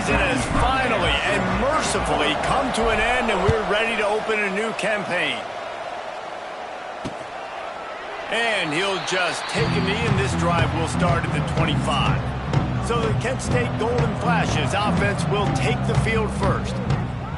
Has finally and mercifully come to an end, and we're ready to open a new campaign. And he'll just take a knee, and this drive will start at the 25. So the Kent State Golden Flashes offense will take the field first.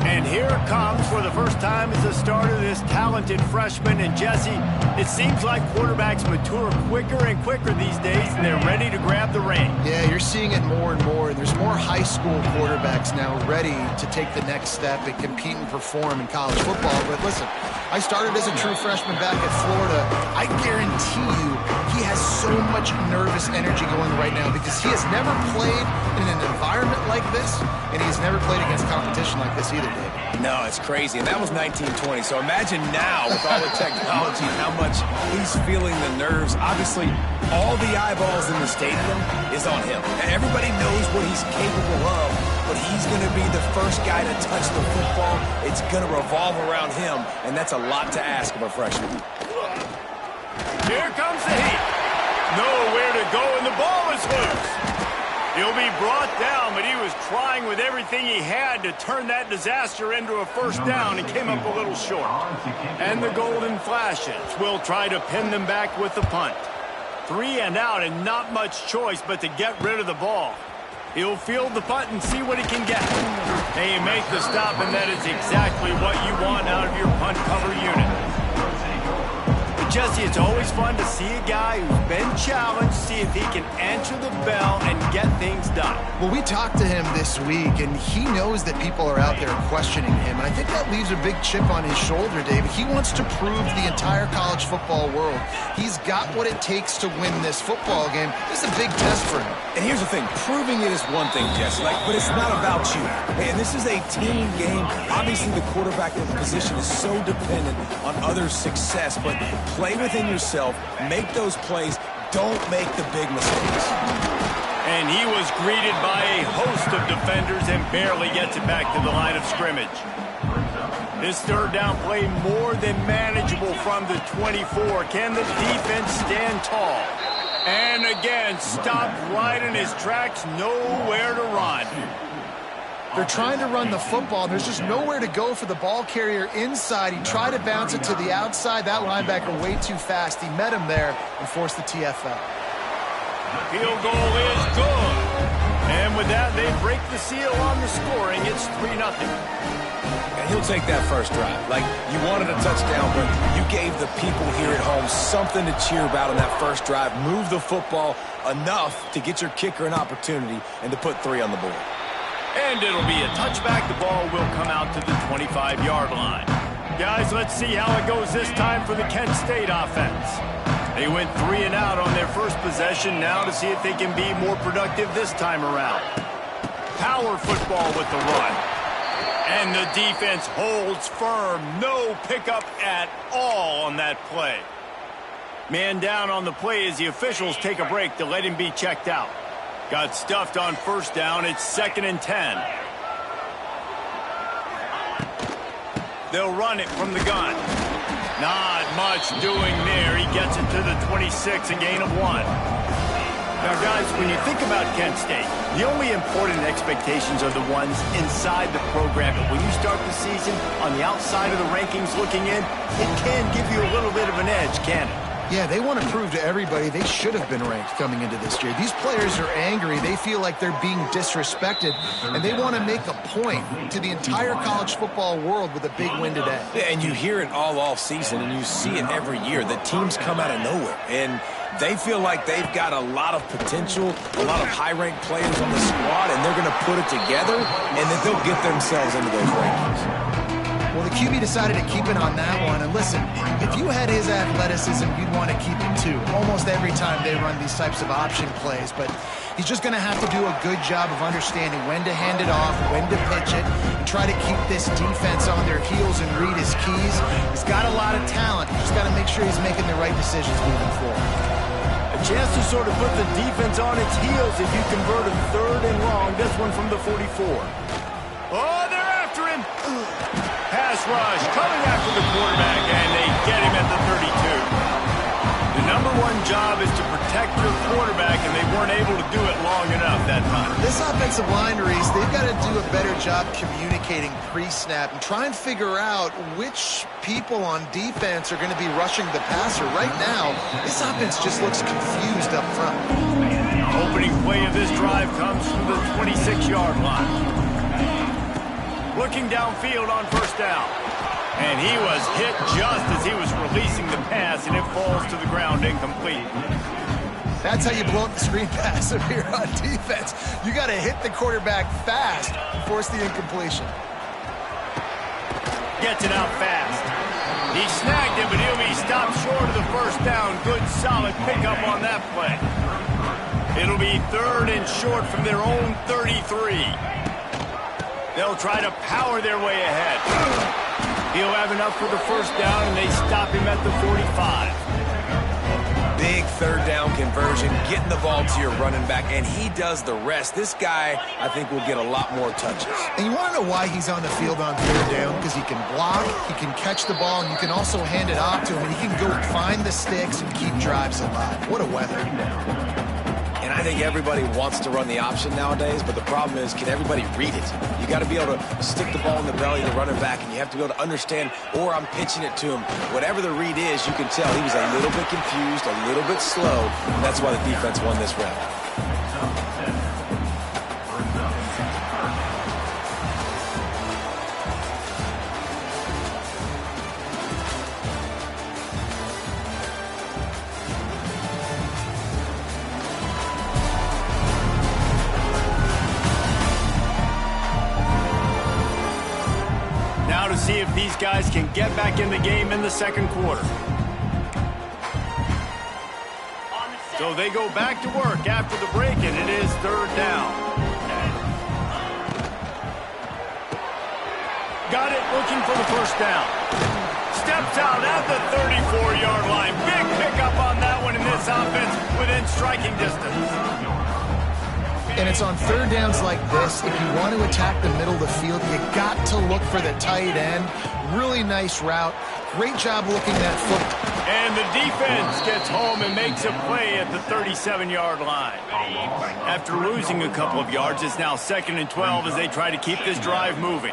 And here it comes for the first time as the starter, this talented freshman. And Jesse, it seems like quarterbacks mature quicker and quicker these days, and they're ready to grab the reins. Yeah, you're seeing it more and more. There's more high school quarterbacks now ready to take the next step and compete and perform in college football. But listen, I started as a true freshman back at Florida. I guarantee you he has so much nervous energy going right now because he has never played in an environment like this, and he's never played against competition like this either. No, it's crazy. And that was 1920. So imagine now with all the technology how much he's feeling the nerves. Obviously, all the eyeballs in the stadium is on him. And everybody knows what he's capable of, but he's going to be the first guy to touch the football. It's going to revolve around him, and that's a lot to ask of a freshman. Here comes the heat. Nowhere to go, and the ball is loose. He'll be brought down, but he was trying with everything he had to turn that disaster into a first down and came up a little short. And the Golden Flashes will try to pin them back with the punt. 3 and out and not much choice but to get rid of the ball. He'll field the punt and see what he can get. And you make the stop, and that is exactly what you want out of your punt cover unit. Jesse, it's always fun to see a guy who's been challenged, see if he can answer the bell and get things done. Well, we talked to him this week, and he knows that people are out there questioning him, and I think that leaves a big chip on his shoulder, David. He wants to prove to the entire college football world he's got what it takes to win this football game. This is a big test for him. And here's the thing, proving it is one thing, Jesse, but it's not about you. And this is a team game. Obviously, the quarterback position is so dependent on others' success, but play within yourself, make those plays, don't make the big mistakes. And he was greeted by a host of defenders and barely gets it back to the line of scrimmage. This third down play more than manageable from the 24. Can the defense stand tall? And again, stopped right in his tracks, nowhere to run. They're trying to run the football. There's just nowhere to go for the ball carrier inside. He tried to bounce it to the outside. That linebacker way too fast. He met him there and forced the TFL. Field goal is good. And with that, they break the seal on the scoring. It's 3-0. And he'll take that first drive. Like, you wanted a touchdown, but you gave the people here at home something to cheer about on that first drive. Move the football enough to get your kicker an opportunity and to put 3 on the board. And it'll be a touchback. The ball will come out to the 25-yard line. Guys, let's see how it goes this time for the Kent State offense. They went 3 and out on their first possession. Now to see if they can be more productive this time around. Power football with the run. And the defense holds firm. No pickup at all on that play. Man down on the play as the officials take a break to let him be checked out. Got stuffed on first down. It's 2nd and 10. They'll run it from the gun. Not much doing there. He gets it to the 26, a gain of 1. Now, guys, when you think about Kent State, the only important expectations are the ones inside the program. But when you start the season on the outside of the rankings looking in, it can give you a little bit of an edge, can it? Yeah, they want to prove to everybody they should have been ranked coming into this year. These players are angry. They feel like they're being disrespected, and they want to make a point to the entire college football world with a big win today. Yeah, and you hear it all off season, and you see it every year. The teams come out of nowhere, and they feel like they've got a lot of potential, a lot of high-ranked players on the squad, and they're going to put it together, and then they'll get themselves into those rankings. Well, the QB decided to keep it on that one. And listen, if you had his athleticism, you'd want to keep it too. Almost every time they run these types of option plays. But he's just going to have to do a good job of understanding when to hand it off, when to pitch it, and try to keep this defense on their heels and read his keys. He's got a lot of talent. He's just got to make sure he's making the right decisions moving forward. A chance to sort of put the defense on its heels if you convert a 3rd and long. This one from the 44. Oh, they're after it. time. Pass rush coming after the quarterback, and they get him at the 32. The number one job is to protect your quarterback, and they weren't able to do it long enough that time. This offensive line, Reese, they've got to do a better job communicating pre-snap and try and figure out which people on defense are going to be rushing the passer. Right now, this offense just looks confused up front. Opening play of this drive comes from the 26-yard line. Looking downfield on first down. And he was hit just as he was releasing the pass, and it falls to the ground incomplete. That's how you blow up the screen pass if you're on defense. You got to hit the quarterback fast and force the incompletion. Gets it out fast. He snagged him, but he'll be stopped short of the first down. Good, solid pickup on that play. It'll be 3rd and short from their own 33. They'll try to power their way ahead. He'll have enough for the first down, and they stop him at the 45. Big 3rd down conversion, getting the ball to your running back, and he does the rest. This guy, I think, will get a lot more touches. And you want to know why he's on the field on 3rd down? Because he can block, he can catch the ball, and you can also hand it off to him, and he can go find the sticks and keep drives alive. What a weapon. And I think everybody wants to run the option nowadays, but the problem is, can everybody read it? You got to be able to stick the ball in the belly of the running back, and you have to be able to understand, or I'm pitching it to him. Whatever the read is, you can tell he was a little bit confused, a little bit slow, and that's why the defense won this round. See if these guys can get back in the game in the second quarter. So they go back to work after the break, and it is 3rd down. Got it, looking for the first down. Steps out at the 34-yard line. Big pickup on that one in this offense within striking distance. And it's on 3rd downs like this, if you want to attack the middle of the field, you got to look for the tight end. Really nice route. Great job looking that foot. And the defense gets home and makes a play at the 37-yard line. After losing a couple of yards, it's now 2nd and 12 as they try to keep this drive moving.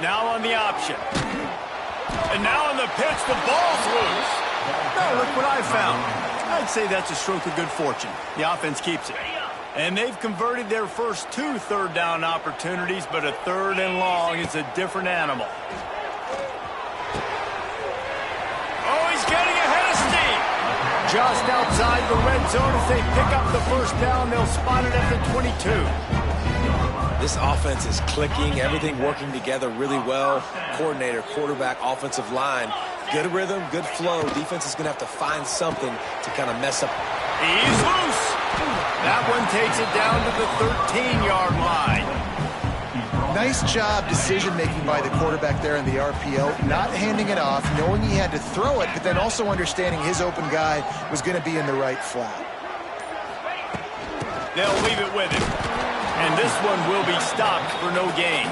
Now on the option. And now on the pitch, the ball's loose. Oh, look what I found. I'd say that's a stroke of good fortune. The offense keeps it. And they've converted their first 2 3rd down opportunities, but a 3rd and long is a different animal. Oh, he's getting ahead of steam. Just outside the red zone as they pick up the first down. They'll spot it at the 22. This offense is clicking, everything working together really well. Coordinator, quarterback, offensive line. Good rhythm, good flow. Defense is going to have to find something to kind of mess up. He's loose. That one takes it down to the 13-yard line. Nice job decision-making by the quarterback there in the RPO, not handing it off, knowing he had to throw it, but then also understanding his open guy was going to be in the right flat. They'll leave it with him. And this one will be stopped for no gain.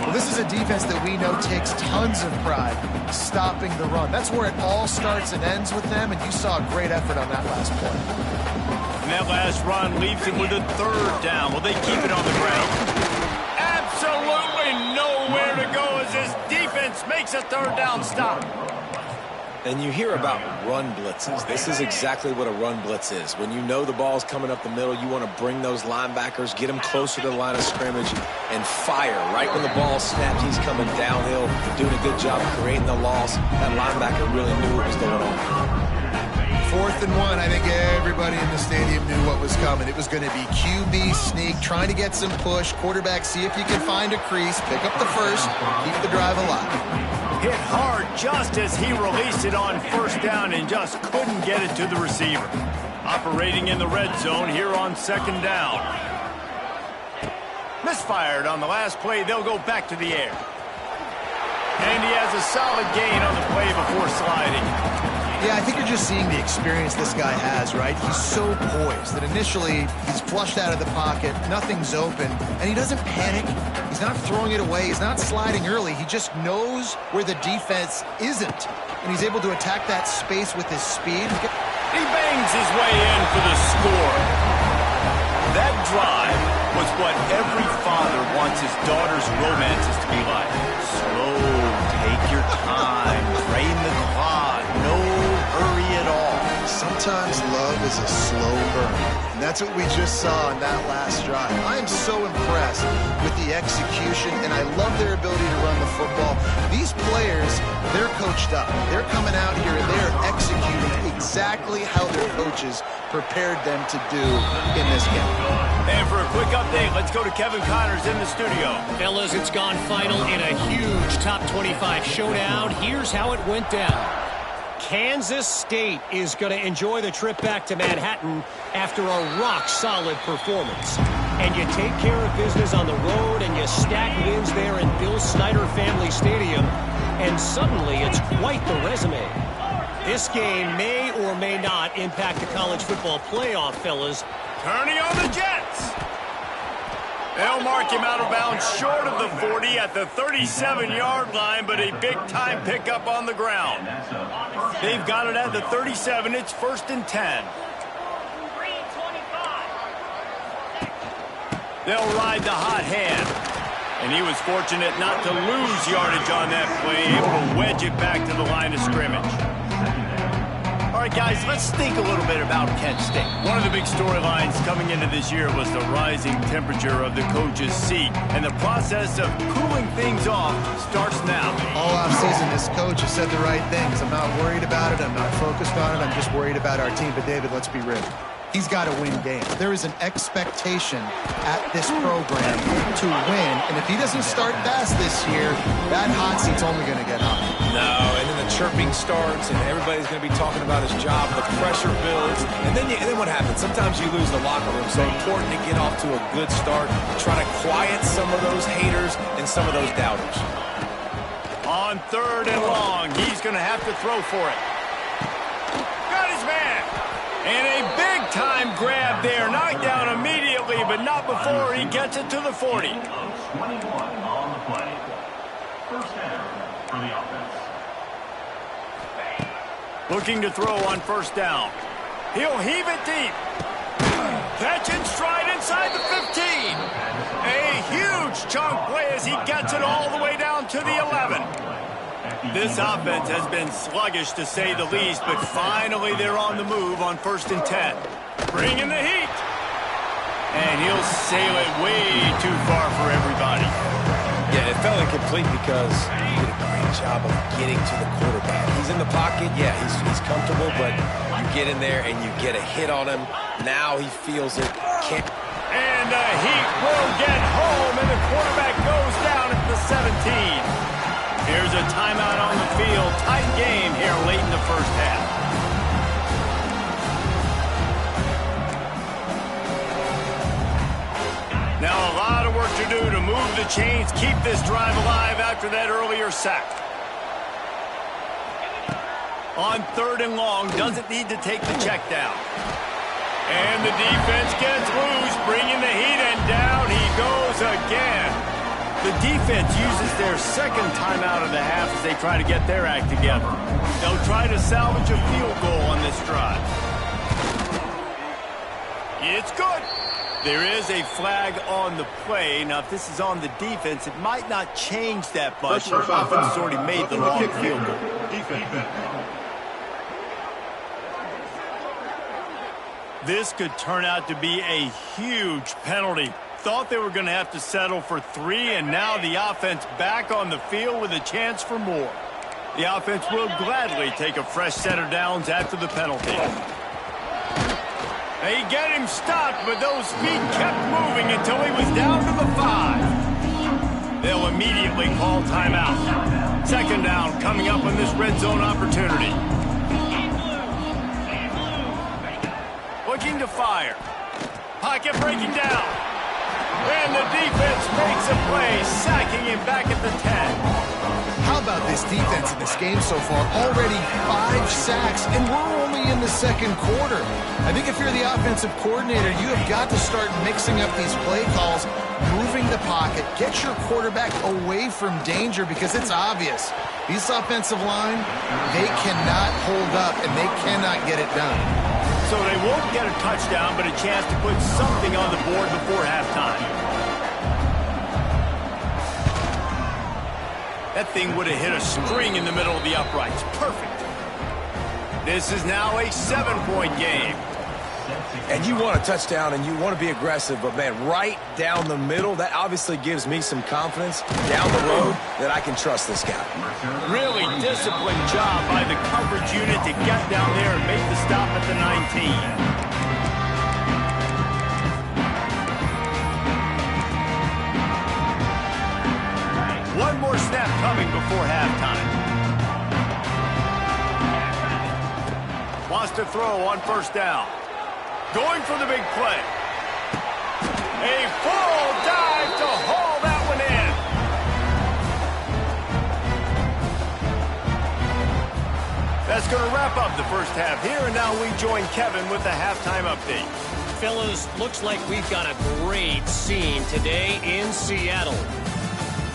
Well, this is a defense that we know takes tons of pride stopping the run. That's where it all starts and ends with them, and you saw a great effort on that last play. And that last run leaves him with a 3rd down. Will they keep it on the ground? Absolutely nowhere to go as this defense makes a 3rd down stop. And you hear about run blitzes. This is exactly what a run blitz is. When you know the ball's coming up the middle, you want to bring those linebackers, get them closer to the line of scrimmage, and fire. Right when the ball snapped, he's coming downhill, doing a good job of creating the loss. That linebacker really knew what was going on. 4th and 1, I think everybody in the stadium knew what was coming. It was going to be QB sneak, trying to get some push. Quarterback, see if you can find a crease, pick up the first, keep the drive alive. Hit hard just as he released it on first down and just couldn't get it to the receiver. Operating in the red zone here on 2nd down. Misfired on the last play. They'll go back to the air. And he has a solid gain on the play before sliding. Yeah, I think you're just seeing the experience this guy has, right? He's so poised that initially he's flushed out of the pocket, nothing's open, and he doesn't panic. He's not throwing it away. He's not sliding early. He just knows where the defense isn't, and he's able to attack that space with his speed. He bangs his way in for the score. That drive was what every father wants his daughter's romances to be like. Slow, take your time, drain the clock, no hurry at all. Sometimes love is a slow burn, and that's what we just saw in that last drive. I am so impressed with the execution, and I love their ability to run the football. These players, they're coached up. They're coming out here, and they're executing exactly how their coaches prepared them to do in this game. And for a quick update, let's go to Kevin Connors in the studio. Fellas, it's gone final in a huge top 25 showdown. Here's how it went down. Kansas State is going to enjoy the trip back to Manhattan after a rock-solid performance. And you take care of business on the road and you stack wins there in Bill Snyder Family Stadium, and suddenly it's quite the resume. This game may or may not impact the college football playoff, fellas. Turning on the Jets. They'll mark him out of bounds short of the 40 at the 37-yard line, but a big-time pickup on the ground. They've got it at the 37. It's 1st and 10. They'll ride the hot hand. And he was fortunate not to lose yardage on that play, able to wedge it back to the line of scrimmage. All right, guys, let's think a little bit about Kent State. One of the big storylines coming into this year was the rising temperature of the coach's seat, and the process of cooling things off starts now. All offseason, this coach has said the right things. I'm not worried about it. I'm not focused on it. I'm just worried about our team. But, David, let's be real. He's got to win games. There is an expectation at this program to win, and if he doesn't start fast this year, that hot seat's only going to get hot. No, and then the chirping starts, and everybody's going to be talking about his job. The pressure builds, and then what happens? Sometimes you lose the locker room. So important to get off to a good start, try to quiet some of those haters and some of those doubters. On 3rd and long, he's going to have to throw for it. Got his man. And a big-time grab there. Knocked down immediately, but not before he gets it to the 40. 21 on the play. First down for the offense. Looking to throw on 1st down. He'll heave it deep. Catch and stride inside the 15. A huge chunk play as he gets it all the way down to the 11. This offense has been sluggish, to say the least, but finally they're on the move on 1st and 10. Bringing the heat. And he'll sail it way too far for everybody. Yeah, it felt incomplete because he did a great job of getting to the quarterback. He's in the pocket. Yeah, he's comfortable, but you get in there and you get a hit on him. Now he feels it. And the heat will get home, and the quarterback goes down at the 17. Here's a timeout on the field. Tight game here late in the first half. Now a lot of work to do to move the chains, keep this drive alive after that earlier sack. On 3rd and long, doesn't need to take the check down. And the defense gets loose, bringing the heat, and down he goes again. The defense uses their 2nd timeout of the half as they try to get their act together. They'll try to salvage a field goal on this drive. It's good. There is a flag on the play. Now, if this is on the defense, it might not change that much. The offense has already made the long field goal. This could turn out to be a huge penalty. Thought they were going to have to settle for 3, and now the offense back on the field with a chance for more. The offense will gladly take a fresh set of downs after the penalty. They get him stopped, but those feet kept moving until he was down to the 5. They'll immediately call timeout. 2nd down coming up on this red zone opportunity. Looking to fire. Pocket breaking down. And the defense makes a play, sacking him back at the 10. How about this defense in this game so far? Already 5 sacks, and we're only in the second quarter. I think if you're the offensive coordinator, you have got to start mixing up these play calls, moving the pocket, get your quarterback away from danger, because it's obvious. This offensive line, they cannot hold up, and they cannot get it done. So they won't get a touchdown, but a chance to put something on the board before halftime. That thing would have hit a string in the middle of the uprights. Perfect. This is now a 7-point game. And you want a touchdown and you want to be aggressive, but man, right down the middle, that obviously gives me some confidence down the road that I can trust this guy. Really disciplined job by the coverage unit to get down there and make the stop at the 19. One more snap coming before halftime. Wants to throw on first down. Going for the big play. A full dive to haul that one in. That's going to wrap up the first half here, and now we join Kevin with the halftime update. Fellas, looks like we've got a great scene today in Seattle.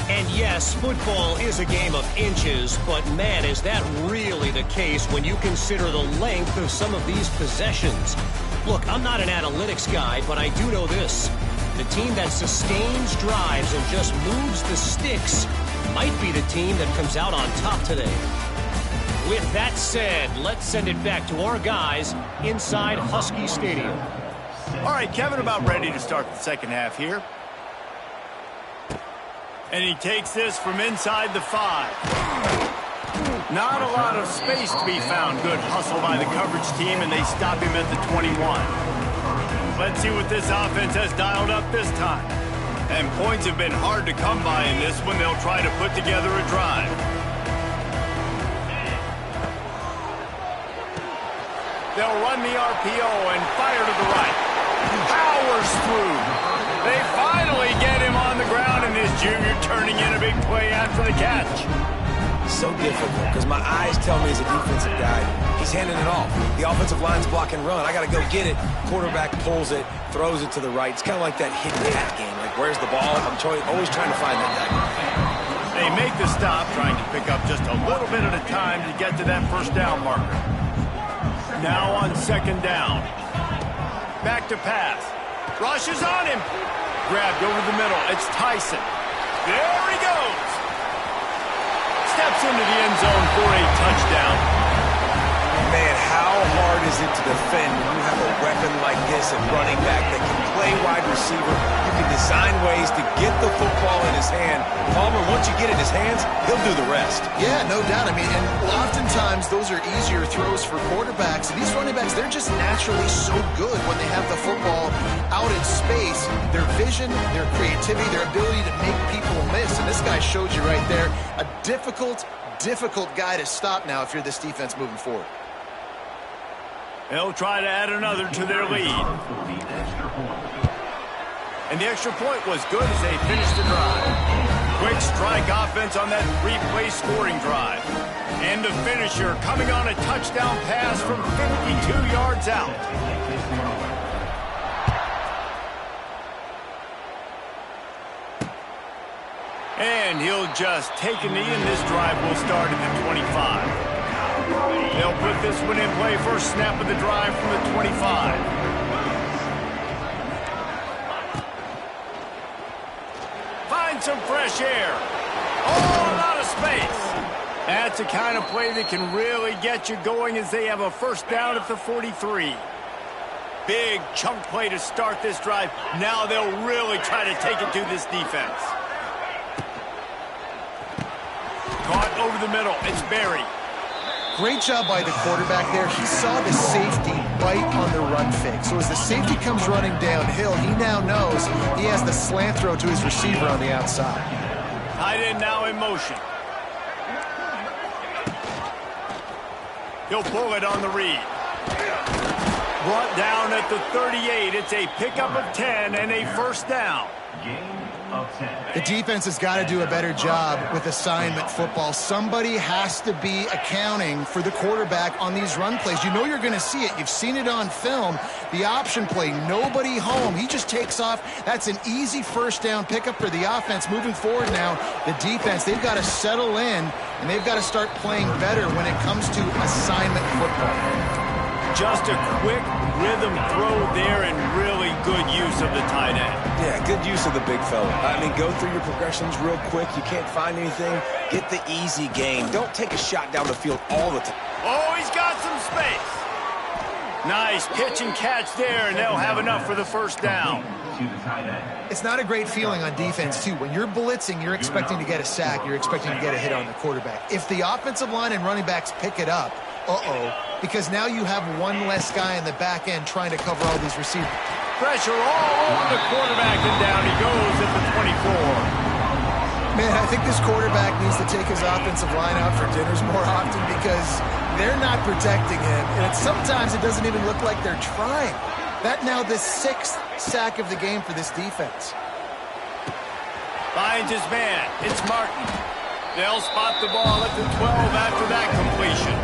And yes, football is a game of inches, but man, is that really the case when you consider the length of some of these possessions. Look, I'm not an analytics guy, but I do know this. The team that sustains drives and just moves the sticks might be the team that comes out on top today. With that said, let's send it back to our guys inside Husky Stadium. All right, Kevin, about ready to start the second half here. And he takes this from inside the 5. Not a lot of space to be found. Good hustle by the coverage team, and they stop him at the 21. Let's see what this offense has dialed up this time. And points have been hard to come by in this one. They'll try to put together a drive. They'll run the RPO and fire to the right. Powers through. They finally get him on the ground, and this junior turning in a big play after the catch. So difficult because my eyes tell me as a defensive guy, he's handing it off. The offensive line's block and run. I got to go get it. Quarterback pulls it, throws it to the right. It's kind of like that hidden hat game. Like, where's the ball? I'm always trying to find that guy. They make the stop, trying to pick up just a little bit at a time to get to that first down marker. Now on second down. Back to pass. Rushes on him. Grabbed over the middle. It's Tyson. There he goes. Steps into the end zone for a touchdown. Man, how hard is it to defend when you have a weapon like this at running back that can play wide receiver? You can design ways to get the football in his hand. Palmer, once you get it in his hands, he'll do the rest. Yeah, no doubt. I mean, and oftentimes those are easier throws for quarterbacks. And these running backs, they're just naturally so good when they have the football out in space. Their vision, their creativity, their ability to make people miss. And this guy showed you right there, a difficult guy to stop now if you're this defense moving forward. They'll try to add another to their lead. And the extra point was good as they finished the drive. Quick strike offense on that three-play scoring drive. And the finisher coming on a touchdown pass from 52 yards out. And he'll just take a knee, and this drive will start at the 25. They'll put this one in play. First snap of the drive from the 25. Find some fresh air. Oh, a lot of space. That's the kind of play that can really get you going as they have a first down at the 43. Big chunk play to start this drive. Now they'll really try to take it to this defense. Caught over the middle. It's Barry. Great job by the quarterback there. He saw the safety bite on the run fake. So as the safety comes running downhill, he now knows he has the slant throw to his receiver on the outside. Tight end now in motion. He'll pull it on the read. Brought down at the 38. It's a pickup of 10 and a first down. Gain of 10. The defense has got to do a better job with assignment football. Somebody has to be accounting for the quarterback on these run plays. You know you're going to see it. You've seen it on film. The option play, nobody home. He just takes off. That's an easy first down pickup for the offense. Moving forward now, the defense, they've got to settle in, and they've got to start playing better when it comes to assignment football. Just a quick rhythm throw there and really good use of the tight end. Yeah, good use of the big fella. I mean, go through your progressions real quick. You can't find anything. Get the easy gain. Don't take a shot down the field all the time. Oh, he's got some space. Nice pitch and catch there, and they'll have enough for the first down. To the tight end. It's not a great feeling on defense, too. When you're blitzing, you're expecting to get a sack. You're expecting to get a hit on the quarterback. If the offensive line and running backs pick it up, because now you have one less guy in the back end trying to cover all these receivers. Pressure all over the quarterback, and down he goes at the 24. Man, I think this quarterback needs to take his offensive line out for dinners more often because they're not protecting him, and sometimes it doesn't even look like they're trying. That now the 6th sack of the game for this defense. Finds his man. It's Martin. They'll spot the ball at the 12 after that completion.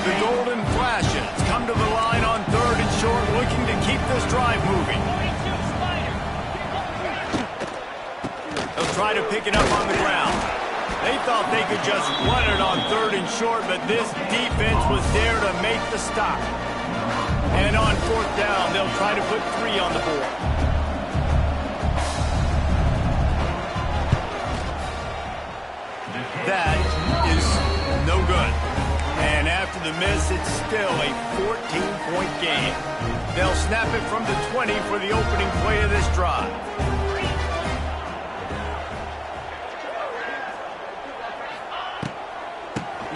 The golden flashes come to the line on 3rd and short, looking to keep this drive moving. They'll try to pick it up on the ground. They thought they could just run it on 3rd and short, but this defense was there to make the stop. And on 4th down, they'll try to put 3 on the board. That is no good. And after the miss, it's still a 14-point game. They'll snap it from the 20 for the opening play of this drive.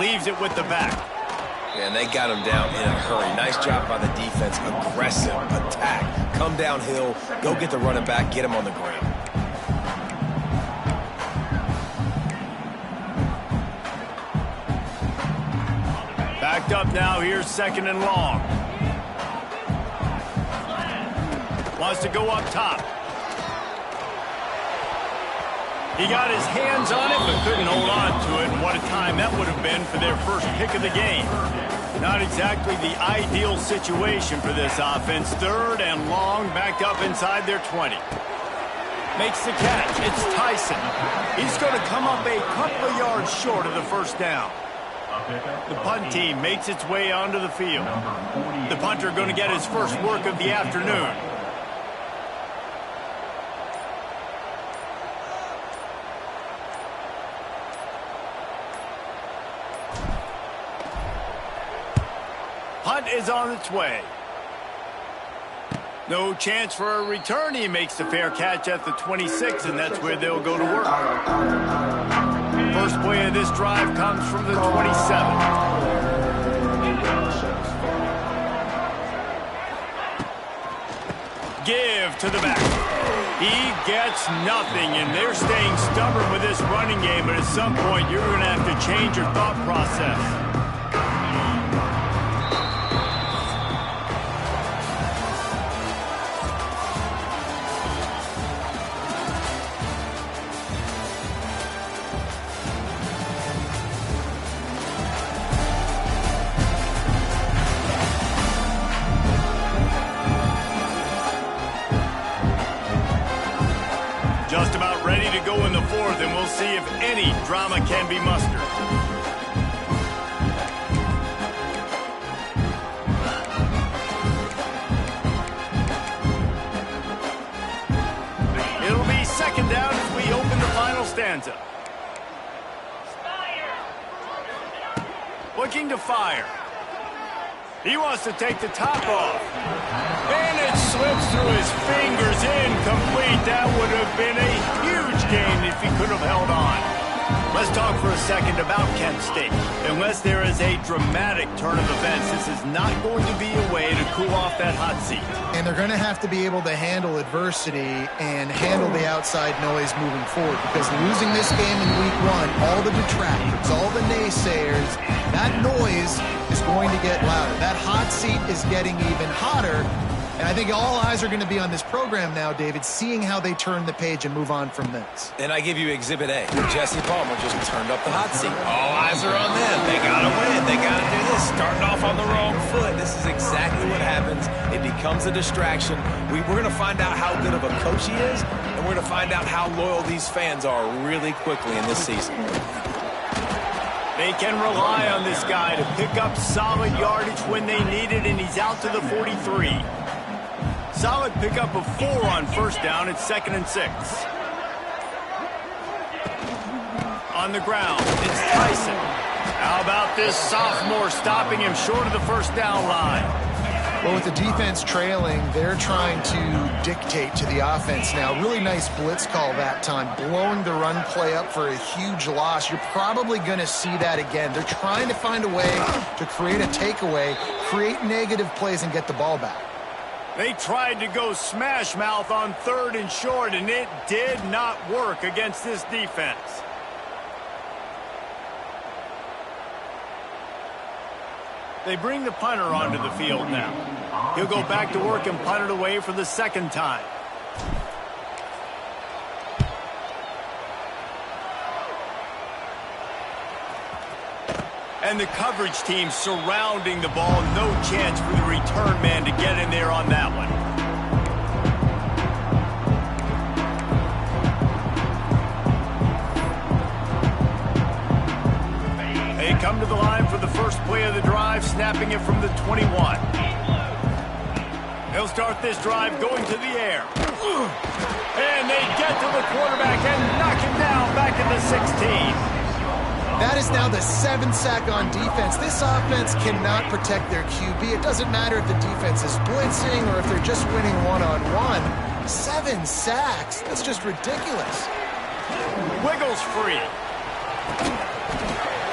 Leaves it with the back. And they got him down in a hurry. Nice job by the defense. Aggressive attack. Come downhill. Go get the running back. Get him on the ground. Backed up now. Here's 2nd and long. Wants to go up top. He got his hands on it, but couldn't hold on to it. And what a time that would have been for their first pick of the game. Not exactly the ideal situation for this offense. 3rd and long, backed up inside their 20. Makes the catch. It's Tyson. He's going to come up a couple of yards short of the first down. The punt team makes its way onto the field. The punter going to get his first work of the afternoon. Punt is on its way. No chance for a return. He makes the fair catch at the 26, and that's where they'll go to work. First play of this drive comes from the 27. Give to the back. He gets nothing, and they're staying stubborn with this running game, but at some point you're going to have to change your thought process. Just about ready to go in the 4th, and we'll see if any drama can be mustered. It'll be 2nd down as we open the final stanza. Looking to fire. He wants to take the top off. And it slips through his fingers, incomplete. That would have been a huge gain if he could have held on. Let's talk for a second about Kent State. Unless there is a dramatic turn of events, this is not going to be a way to cool off that hot seat. And they're going to have to be able to handle adversity and handle the outside noise moving forward, because losing this game in week 1, all the detractors, all the naysayers, that noise is going to get louder. That hot seat is getting even hotter. And I think all eyes are going to be on this program now, David, seeing how they turn the page and move on from this. And I give you Exhibit A. Jesse Palmer just turned up the hot seat. All eyes are on them. They got to win. They got to do this. Starting off on the wrong foot. This is exactly what happens. It becomes a distraction. We're going to find out how good of a coach he is, and we're going to find out how loyal these fans are really quickly in this season. They can rely on this guy to pick up solid yardage when they need it, and he's out to the 43. Solid pickup of 4 on first down. It's 2nd and 6. On the ground, it's Tyson. How about this sophomore stopping him short of the first down line? Well, with the defense trailing, they're trying to dictate to the offense now. Really nice blitz call that time, blowing the run play up for a huge loss. You're probably going to see that again. They're trying to find a way to create a takeaway, create negative plays, and get the ball back. They tried to go smash mouth on 3rd and short, and it did not work against this defense. They bring the punter onto the field now. He'll go back to work and punt it away for the 2nd time. And the coverage team surrounding the ball. No chance for the return man to get in there on that one. They come to the line for the first play of the drive, snapping it from the 21. They'll start this drive going to the air. And they get to the quarterback and knock him down back at the 16. That is now the 7th sack on defense. This offense cannot protect their QB. It doesn't matter if the defense is blitzing or if they're just winning one-on-one. 7 sacks. That's just ridiculous. Wiggles free.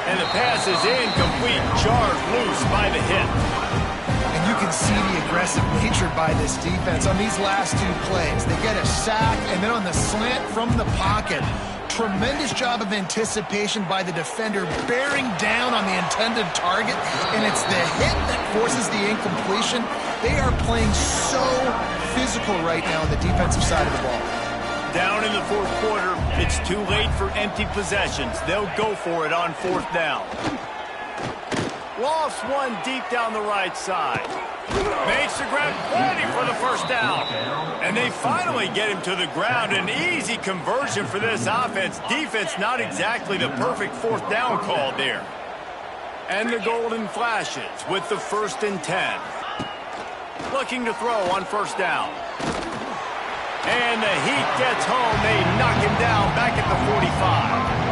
And the pass is incomplete, jarred loose by the hit. And you can see the aggressive nature by this defense on these last 2 plays. They get a sack, and then on the slant from the pocket, tremendous job of anticipation by the defender, bearing down on the intended target, and it's the hit that forces the incompletion. They are playing so physical right now on the defensive side of the ball. Down in the 4th quarter, it's too late for empty possessions. They'll go for it on 4th down. Lost one deep down the right side. Makes the grab, plenty for the first down. And they finally get him to the ground. An easy conversion for this offense. Defense not exactly the perfect 4th down call there. And the golden flashes with the 1st and 10. Looking to throw on first down. And the heat gets home. They knock him down back at the 45.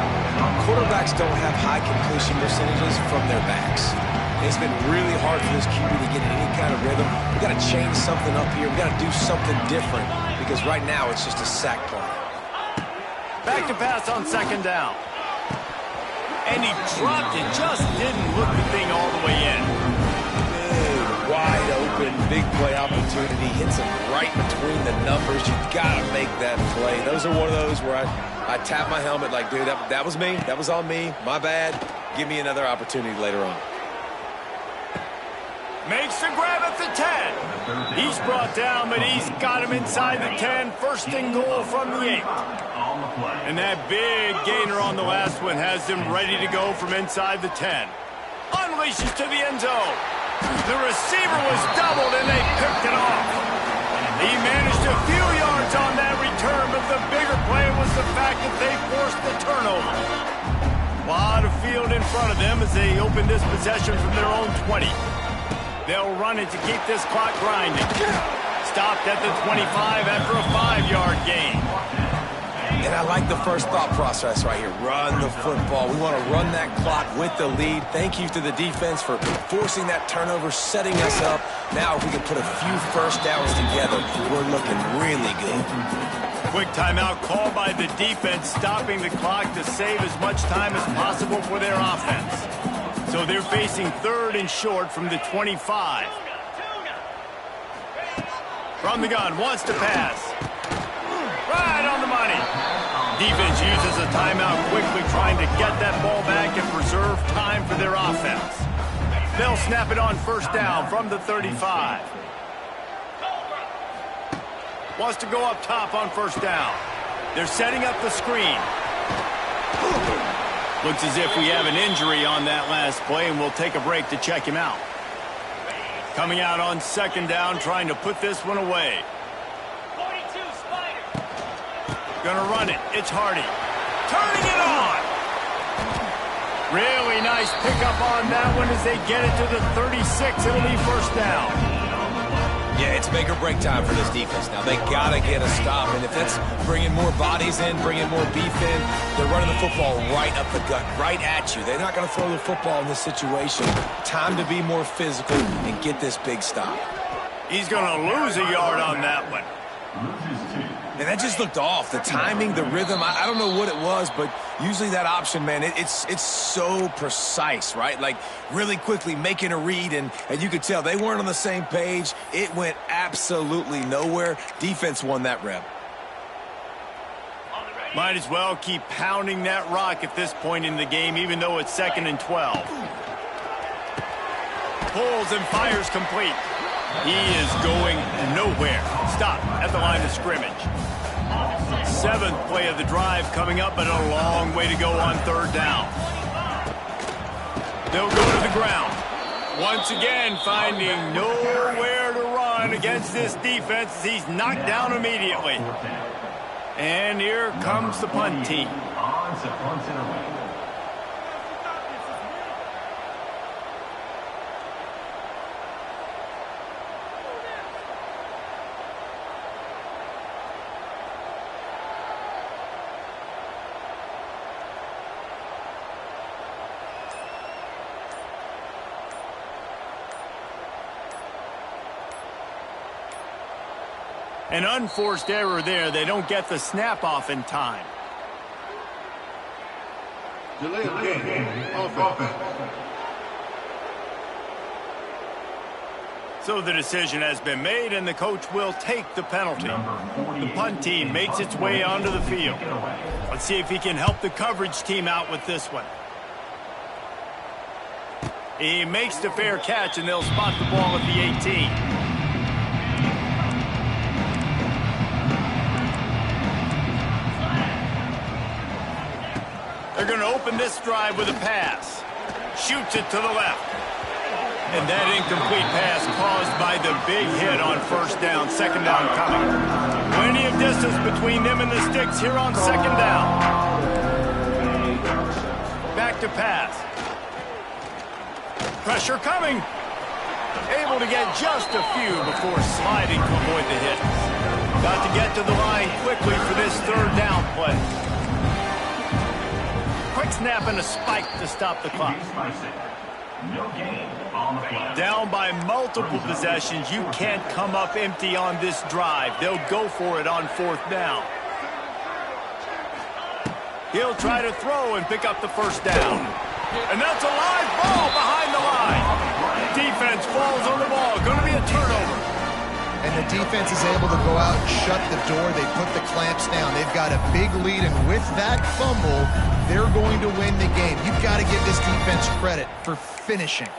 Quarterbacks don't have high completion percentages from their backs. It's been really hard for this QB to get in any kind of rhythm. We've got to change something up here. We've got to do something different because right now it's just a sack play. Back to pass on 2nd down. And he dropped it. Just didn't look the thing all the way in. Big, wide open, big play opportunity. Hits him right between the numbers. You got to make that play. Those are one of those where I tap my helmet like, dude, that was me. That was on me. My bad. Give me another opportunity later on. Makes the grab at the 10. He's brought down, but he's got him inside the 10. 1st and goal from the 8. And that big gainer on the last one has him ready to go from inside the 10. Unleashes to the end zone. The receiver was doubled, and they picked it off. He managed a few yards on that return, but the bigger play was the fact that they forced the turnover. A lot of field in front of them as they open this possession from their own 20. They'll run it to keep this clock grinding. Stopped at the 25 after a 5-yard gain. And I like the first thought process right here. Run the football. We want to run that clock with the lead. Thank you to the defense for forcing that turnover, setting us up. Now if we can put a few first downs together, we're looking really good. Quick timeout called by the defense, stopping the clock to save as much time as possible for their offense. So they're facing 3rd and short from the 25. From the gun, wants to pass. Right on the money. Defense uses a timeout quickly, trying to get that ball back and preserve time for their offense. They'll snap it on 1st down from the 35. Wants to go up top on 1st down. They're setting up the screen. Looks as if we have an injury on that last play, and we'll take a break to check him out. Coming out on 2nd down, trying to put this one away. Gonna run it. It's Hardy. Turning it on. Really nice pickup on that one as they get it to the 36. It'll be 1st down. Yeah, it's make or break time for this defense now. They got to get a stop, and if that's bringing more bodies in, bringing more beef in, they're running the football right up the gut, right at you. They're not going to throw the football in this situation. Time to be more physical and get this big stop. He's going to lose a yard on that one. And that just looked off. The timing, the rhythm, I don't know what it was, but usually that option, man, it's so precise, right? Like really quickly making a read, and you could tell they weren't on the same page. It went absolutely nowhere. Defense won that rep. Might as well keep pounding that rock at this point in the game, even though it's 2nd and 12. Pulls and fires complete. He is going nowhere. Stop at the line of scrimmage. 7th play of the drive coming up, but a long way to go on 3rd down. They'll go to the ground. Once again, finding nowhere to run against this defense as he's knocked down immediately. And here comes the punt team. An unforced error there. They don't get the snap off in time. Delay of game. Offense. So the decision has been made, and the coach will take the penalty. The punt team makes its way onto the field. Let's see if he can help the coverage team out with this one. He makes the fair catch, and they'll spot the ball at the 18. They're going to open this drive with a pass. Shoots it to the left. And that incomplete pass caused by the big hit on 1st down, 2nd down coming. Plenty of distance between them and the sticks here on 2nd down. Back to pass. Pressure coming. Able to get just a few before sliding to avoid the hit. Got to get to the line quickly for this 3rd down play. Quick snap and a spike to stop the clock. No gain on the play. Down by multiple possessions. You can't come up empty on this drive. They'll go for it on 4th down. He'll try to throw and pick up the 1st down. And that's a live ball behind the line. Defense falls on the ball. Going to be a turnover. And the defense is able to go out and shut the door. They put the clamps down. They've got a big lead, and with that fumble, they're going to win the game. You've got to give this defense credit for finishing.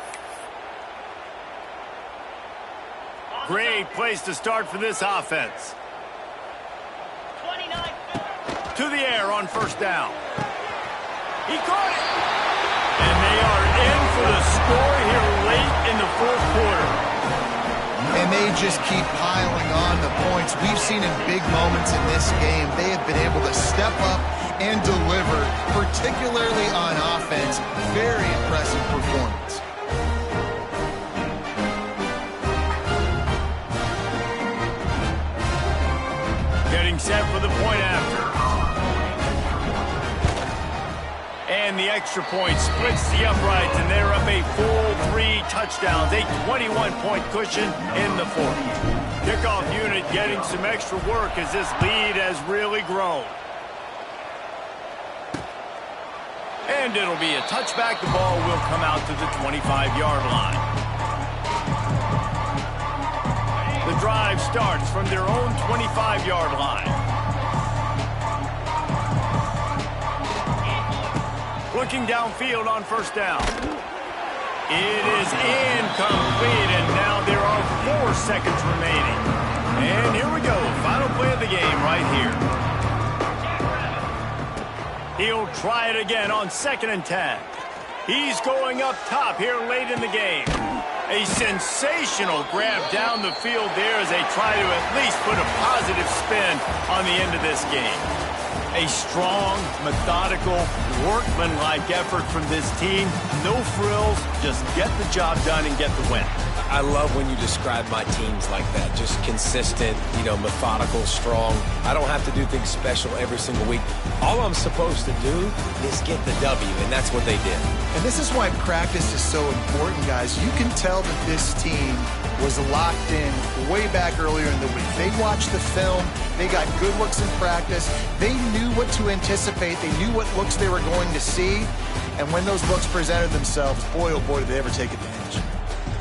Great place to start for this offense. To the air on 1st down. He caught it. And they are in for the score here late in the 4th quarter. And they just keep piling on the points. We've seen in big moments in this game, they have been able to step up and deliver, particularly on offense. Very impressive performance. Getting set for the point after. And the extra point splits the uprights, and they're up a full 3 touchdowns, a 21-point cushion in the fourth. Kickoff unit getting some extra work as this lead has really grown. And it'll be a touchback. The ball will come out to the 25-yard line. The drive starts from their own 25-yard line. Looking downfield on first down. It is incomplete, and now there are 4 seconds remaining. And here we go, final play of the game right here. He'll try it again on 2nd and 10. He's going up top here late in the game. A sensational grab down the field there as they try to at least put a positive spin on the end of this game. A strong, methodical, workmanlike effort from this team. No frills, just get the job done and get the win. I love when you describe my teams like that. Just consistent, methodical, strong. I don't have to do things special every single week. All I'm supposed to do is get the W, and that's what they did. And this is why practice is so important, guys. You can tell that this team was locked in way back earlier in the week. They watched the film. They got good looks in practice. They knew what to anticipate. They knew what looks they were going to see. And when those looks presented themselves, boy, oh boy, did they ever take advantage.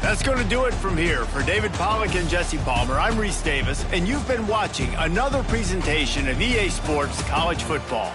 That's going to do it from here. For David Pollack and Jesse Palmer, I'm Reese Davis, and you've been watching another presentation of EA Sports College Football.